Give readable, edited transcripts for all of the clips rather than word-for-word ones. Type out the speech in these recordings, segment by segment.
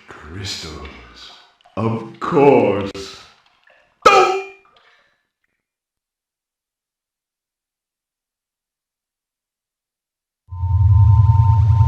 Crystals. Of course.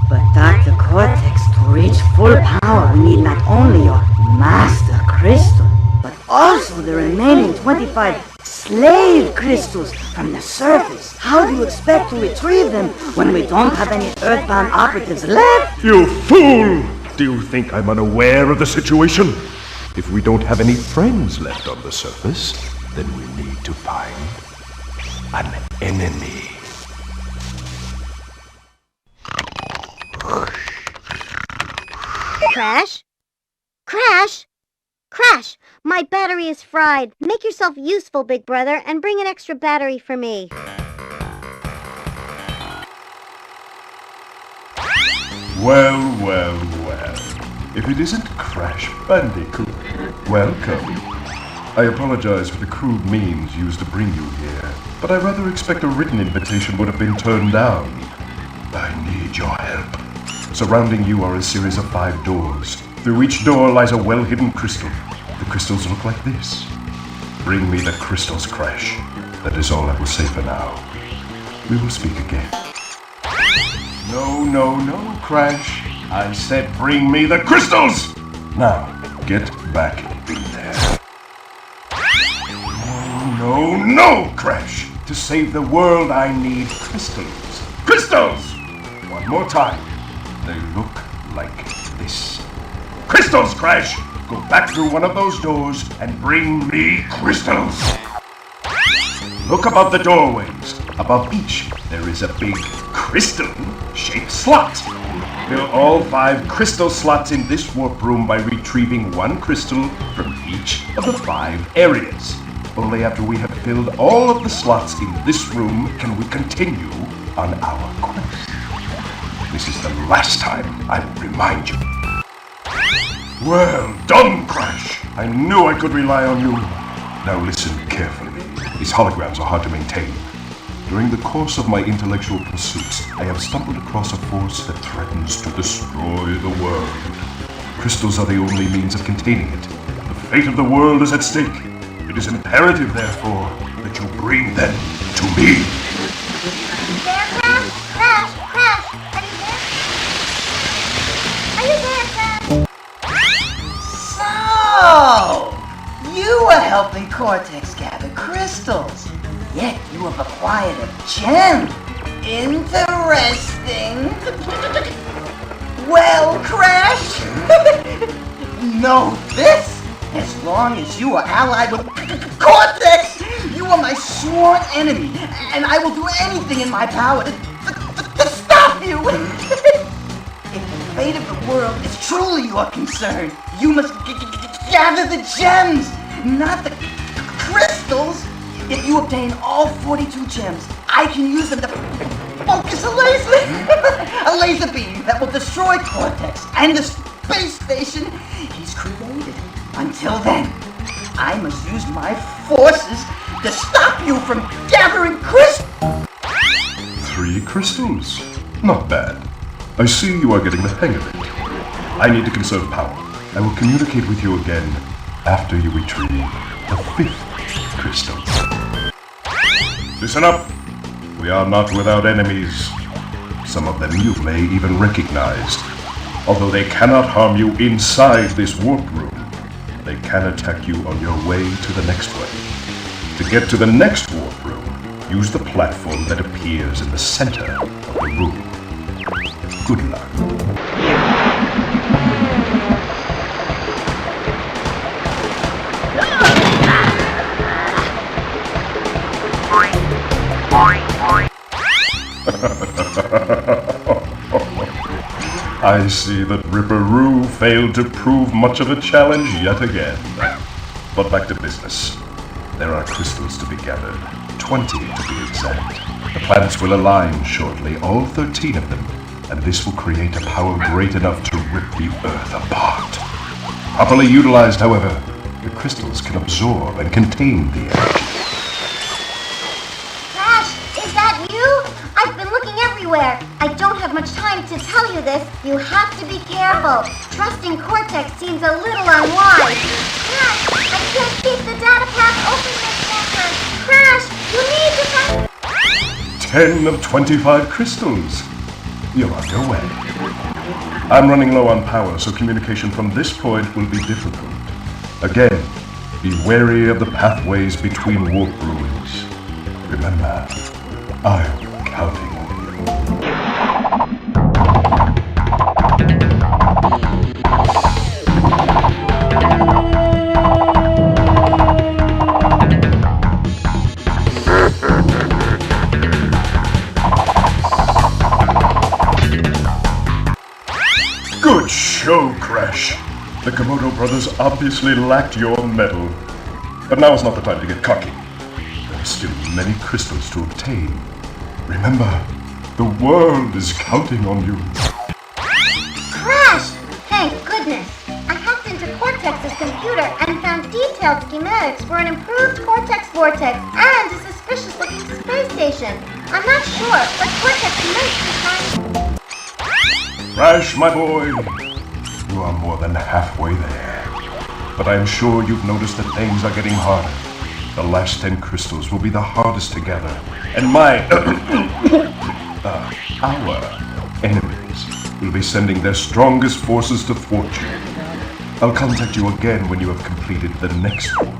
But Dr. Cortex, to reach full power, we need not only your master crystal, but also the remaining 25 slave crystals from the surface. How do you expect to retrieve them when we don't have any Earthbound operatives left? You fool! Do you think I'm unaware of the situation? If we don't have any friends left on the surface, then we need to find an enemy. Crash? Crash? Crash! My battery is fried. Make yourself useful, big brother, and bring an extra battery for me. Well. If it isn't Crash Bandicoot, welcome. I apologize for the crude means used to bring you here, but I rather expect a written invitation would have been turned down. I need your help. Surrounding you are a series of 5 doors. Through each door lies a well-hidden crystal. The crystals look like this. Bring me the crystals, Crash. That is all I will say for now. We will speak again. No, Crash. I said bring me the crystals! Now, get back in there. No, Crash. To save the world, I need crystals. Crystals! One more time. They look like this. Crystals, Crash! Go back through one of those doors and bring me crystals! Look above the doorways. Above each, there is a big crystal-shaped slot. Fill all 5 crystal slots in this warp room by retrieving 1 crystal from each of the 5 areas. Only after we have filled all of the slots in this room can we continue on our quest. This is the last time I will remind you. Well done, Crash! I knew I could rely on you. Now listen carefully. These holograms are hard to maintain. During the course of my intellectual pursuits, I have stumbled across a force that threatens to destroy the world. Crystals are the only means of containing it. The fate of the world is at stake. It is imperative, therefore, that you bring them to me. There, Crash? Crash! Are you there, Crash? So, you were helping Cortex gather crystals. Yet you have acquired a gem. Interesting. Well, Crash, know this. As long as you are allied with Cortex, you are my sworn enemy, and I will do anything in my power to stop you. If the fate of the world is truly your concern, you must gather the gems, not the crystals. If you obtain all 42 gems, I can use them to focus a laser beam that will destroy Cortex and the space station he's created. Until then, I must use my forces to stop you from gathering crystals. 3 crystals. Not bad. I see you are getting the hang of it. I need to conserve power. I will communicate with you again after you retrieve the 5th crystal. Listen up! We are not without enemies. Some of them you may even recognize. Although they cannot harm you inside this warp room, they can attack you on your way to the next one. To get to the next warp room, use the platform that appears in the center of the room. Good luck. I see that Ripperoo failed to prove much of a challenge yet again. But back to business. There are crystals to be gathered, 20 to be exact. The planets will align shortly, all 13 of them, and this will create a power great enough to rip the Earth apart. Properly utilized, however, the crystals can absorb and contain the energy. Crash, is that you? I've been looking everywhere. everywhere. I don't have much time to tell you this. You have to be careful. Trusting Cortex seems a little unwise. Crash, I can't keep the data path open this longer. Crash, you need to find... 10 of 25 crystals. You're on your way. I'm running low on power, so communication from this point will be difficult. Again, be wary of the pathways between warp ruins. Remember, I'm counting on you. Good show, Crash. The Komodo brothers obviously lacked your mettle. But now is not the time to get cocky. There are still many crystals to obtain. Remember, the world is counting on you. Crash! Thank goodness. I hacked into Cortex's computer and found detailed schematics for an improved Cortex Vortex and a suspicious-looking space station. I'm not sure, but Cortex might be trying... Crash, my boy, you are more than halfway there. But I am sure you've noticed that things are getting harder. The last 10 crystals will be the hardest to gather, and our enemies will be sending their strongest forces to thwart you. I'll contact you again when you have completed the next one.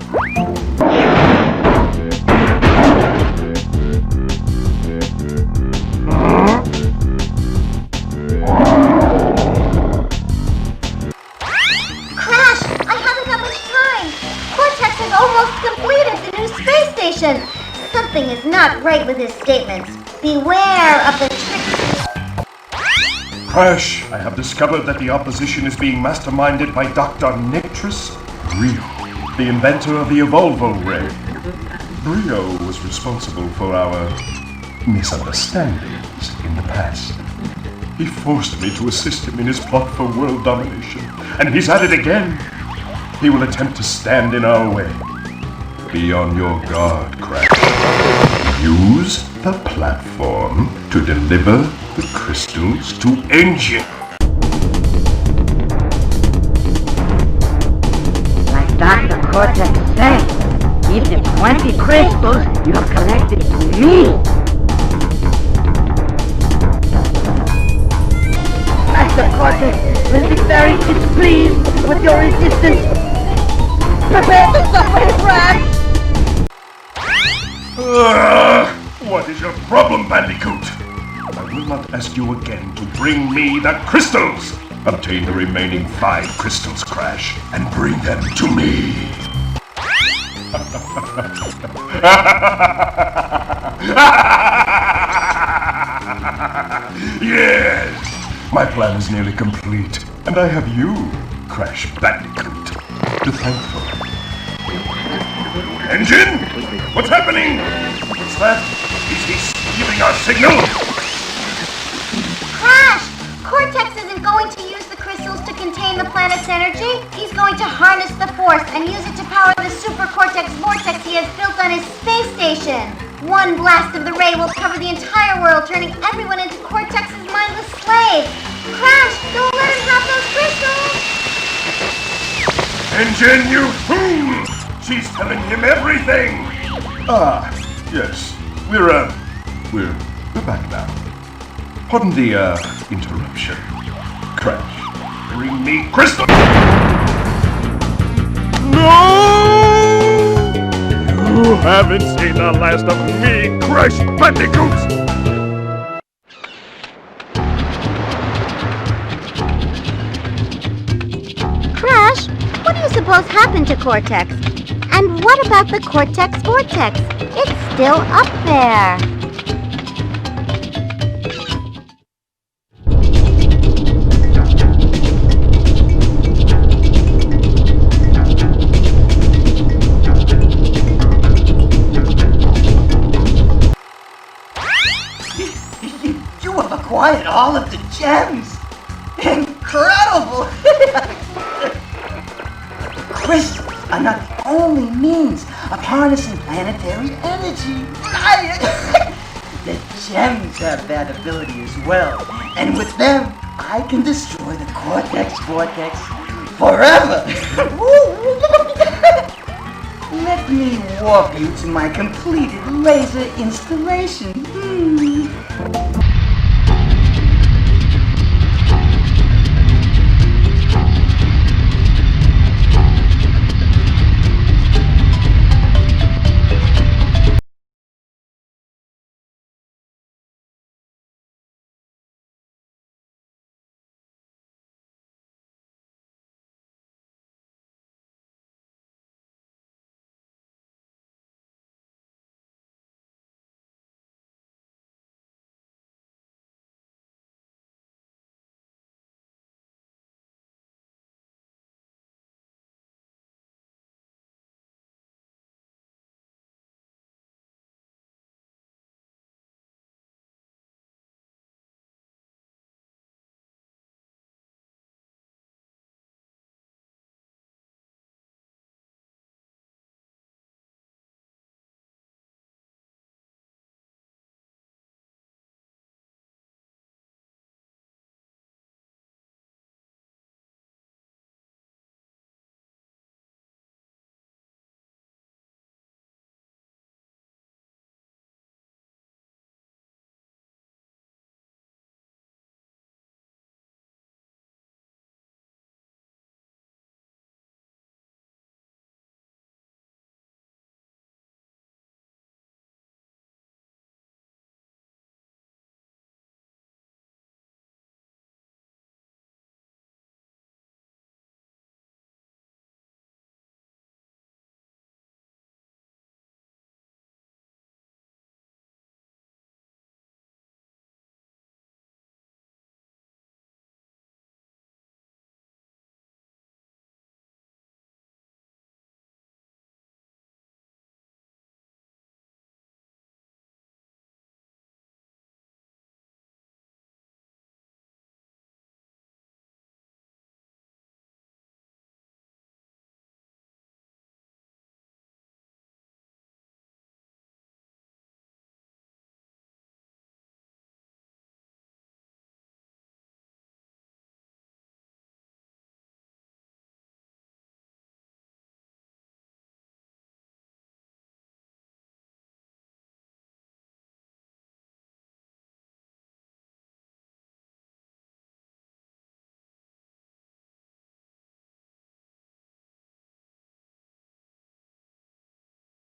Something is not right with his statements. Beware of the trick. Crash, I have discovered that the opposition is being masterminded by Dr. Nictrus Brio, the inventor of the Evolvo Ray. Brio was responsible for our misunderstandings in the past. He forced me to assist him in his plot for world domination, and he's at it again. He will attempt to stand in our way. Be on your guard, Crash. Use the platform to deliver the crystals to Engine. Like Dr. Cortex said, keep the 20 crystals you have collected to me. Master Cortex will be very displeased with your resistance. Prepare to suffer his wrath! What is your problem, Bandicoot? I will not ask you again to bring me the crystals! Obtain the remaining 5 crystals, Crash, and bring them to me! Yes! My plan is nearly complete, and I have you, Crash Bandicoot, to thank for it. Engine? What's happening? What's that? Is he stealing our signal? Crash! Cortex isn't going to use the crystals to contain the planet's energy. He's going to harness the force and use it to power the Super Cortex Vortex he has built on his space station. One blast of the ray will cover the entire world, turning everyone into Cortex's mindless slaves. Crash, don't let him have those crystals! Engine, you fool! She's telling him everything! Ah, yes. We're back now. Pardon the, interruption. Crash, bring me crystal! No! You haven't seen the last of me, Crash Bandicoot! Crash, what do you suppose happened to Cortex? And what about the Cortex Vortex? It's still up there. You have acquired all of the gems! Incredible! Crystals are not the only means of harnessing planetary energy. The gems have that ability as well. And with them, I can destroy the Cortex Vortex forever. Let me warp you to my completed laser installation.